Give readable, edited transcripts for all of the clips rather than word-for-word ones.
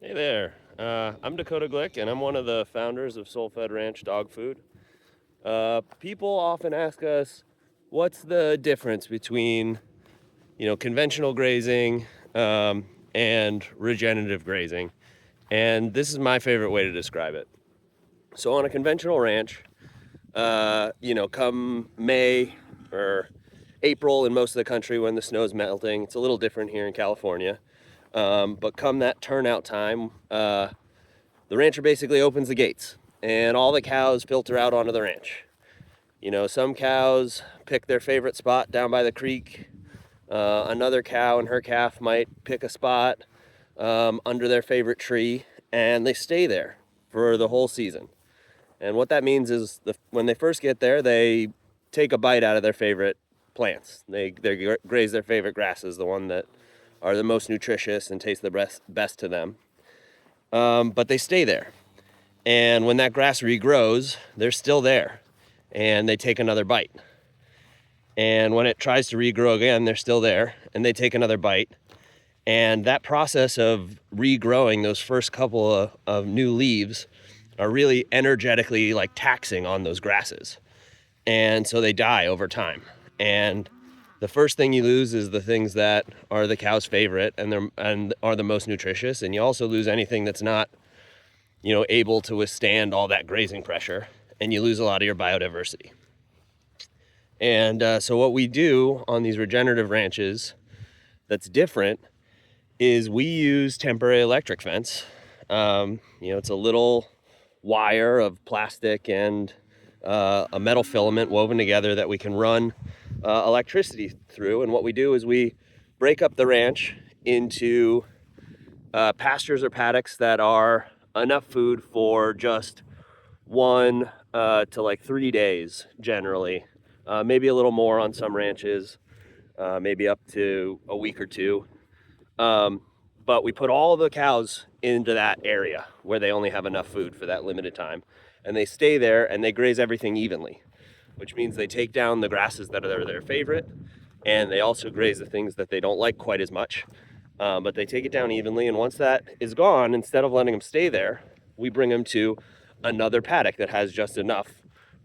Hey there, I'm Dakota Glueck, and I'm one of the founders of Soul Fed Ranch Dog Food. People often ask us, what's the difference between, conventional grazing and regenerative grazing? And this is my favorite way to describe it. So on a conventional ranch, come May or April in most of the country when the snow's melting, it's a little different here in California. But come that turnout time, the rancher basically opens the gates and all the cows filter out onto the ranch. Some cows pick their favorite spot down by the creek. Another cow and her calf might pick a spot under their favorite tree, and they stay there for the whole season. And what that means is when they first get there, they take a bite out of their favorite plants. They graze their favorite grasses, the one that are the most nutritious and taste the best to them. But they stay there. And when that grass regrows, they're still there and they take another bite. And when it tries to regrow again, they're still there and they take another bite. And that process of regrowing those first couple of new leaves are really energetically like taxing on those grasses. And so they die over time. And the first thing you lose is the things that are the cow's favorite and are the most nutritious. And you also lose anything that's not able to withstand all that grazing pressure, and you lose a lot of your biodiversity. And so what we do on these regenerative ranches that's different is we use temporary electric fence. It's a little wire of plastic and a metal filament woven together that we can run electricity through. And what we do is we break up the ranch into pastures or paddocks that are enough food for just 1 to like 3 days generally, maybe a little more on some ranches, maybe up to a week or two. But we put all the cows into that area where they only have enough food for that limited time, and they stay there and they graze everything evenly, which means they take down the grasses that are their favorite, and they also graze the things that they don't like quite as much. But they take it down evenly, and once that is gone, instead of letting them stay there, we bring them to another paddock that has just enough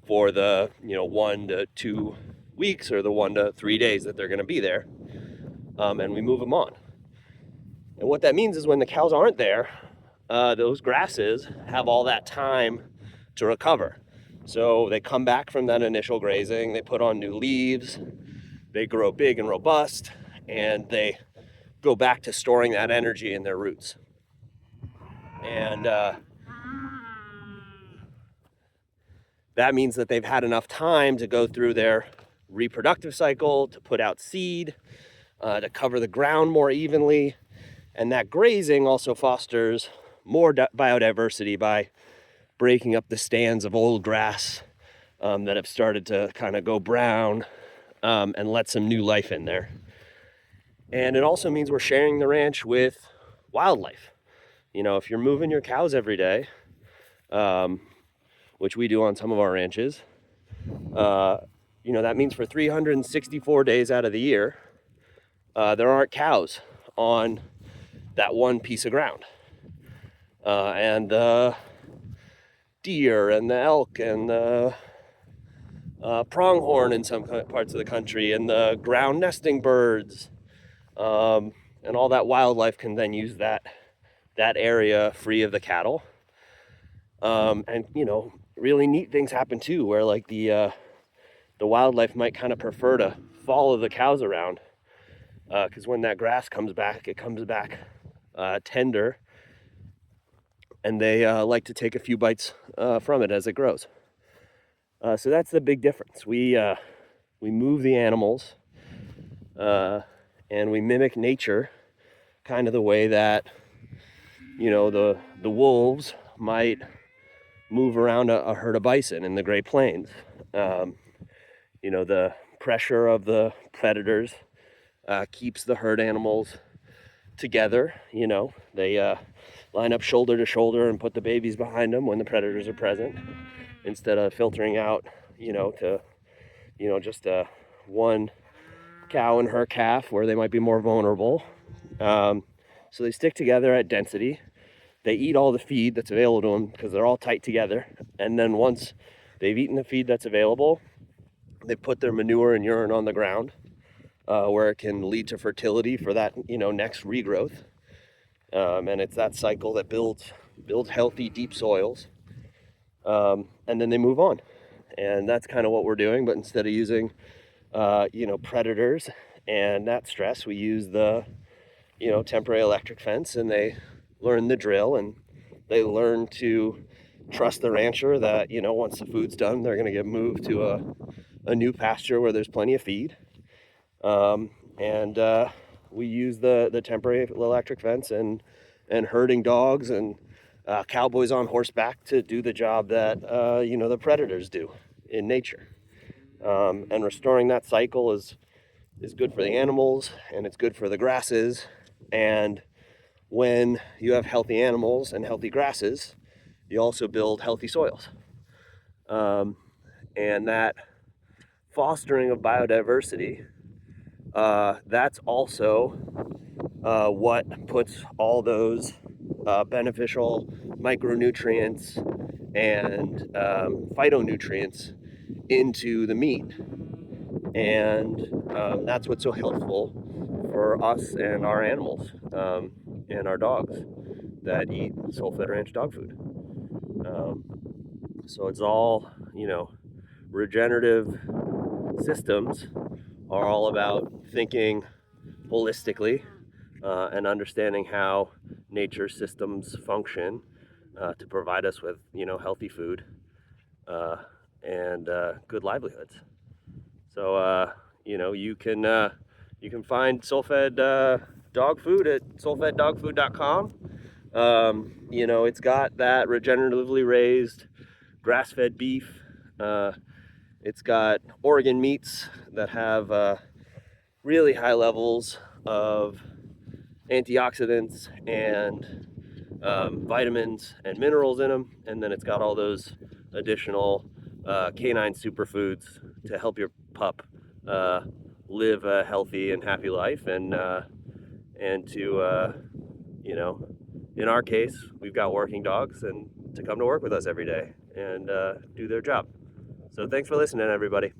for the 1 to 2 weeks or the 1 to 3 days that they're going to be there, and we move them on. And what that means is when the cows aren't there, those grasses have all that time to recover. So they come back from that initial grazing, they put on new leaves, they grow big and robust, and they go back to storing that energy in their roots. And that means that they've had enough time to go through their reproductive cycle, to put out seed, to cover the ground more evenly. And that grazing also fosters more biodiversity by breaking up the stands of old grass that have started to kind of go brown and let some new life in there. And it also means we're sharing the ranch with wildlife. If you're moving your cows every day, which we do on some of our ranches, that means for 364 days out of the year, there aren't cows on that one piece of ground. And the deer and the elk and the pronghorn in some parts of the country and the ground nesting birds, and all that wildlife can then use that area free of the cattle. And really neat things happen too, where like the wildlife might kind of prefer to follow the cows around, because when that grass comes back, it comes back tender, and they like to take a few bites from it as it grows. So that's the big difference. We move the animals, and we mimic nature, kind of the way that the wolves might move around a herd of bison in the Great Plains. The pressure of the predators keeps the herd animals together. They line up shoulder to shoulder and put the babies behind them when the predators are present, instead of filtering out, to just one cow and her calf where they might be more vulnerable. So they stick together at density. they eat all the feed that's available to them because they're all tight together. And then once they've eaten the feed that's available, they put their manure and urine on the ground, where it can lead to fertility for that, next regrowth. And it's that cycle that builds healthy, deep soils. And then they move on. And that's kind of what we're doing. But instead of using, predators and that stress, we use the, temporary electric fence, and they learn the drill, and they learn to trust the rancher that, once the food's done, they're going to get moved to a new pasture where there's plenty of feed. And we use the temporary electric fence and herding dogs and cowboys on horseback to do the job that, the predators do in nature. And restoring that cycle is good for the animals, and it's good for the grasses. And when you have healthy animals and healthy grasses, you also build healthy soils. And that fostering of biodiversity, that's also what puts all those beneficial micronutrients and phytonutrients into the meat. And that's what's so helpful for us and our animals, and our dogs that eat Soul-Fed Ranch dog food. So it's all, regenerative systems are all about thinking holistically, and understanding how nature's systems function to provide us with, healthy food and good livelihoods. So you can find Soul-Fed dog food at soulfeddogfood.com. It's got that regeneratively raised grass-fed beef. It's got Oregon meats that have really high levels of antioxidants and vitamins and minerals in them. And then it's got all those additional canine superfoods to help your pup live a healthy and happy life. And to, in our case, we've got working dogs, and to come to work with us every day and do their job. So thanks for listening, everybody.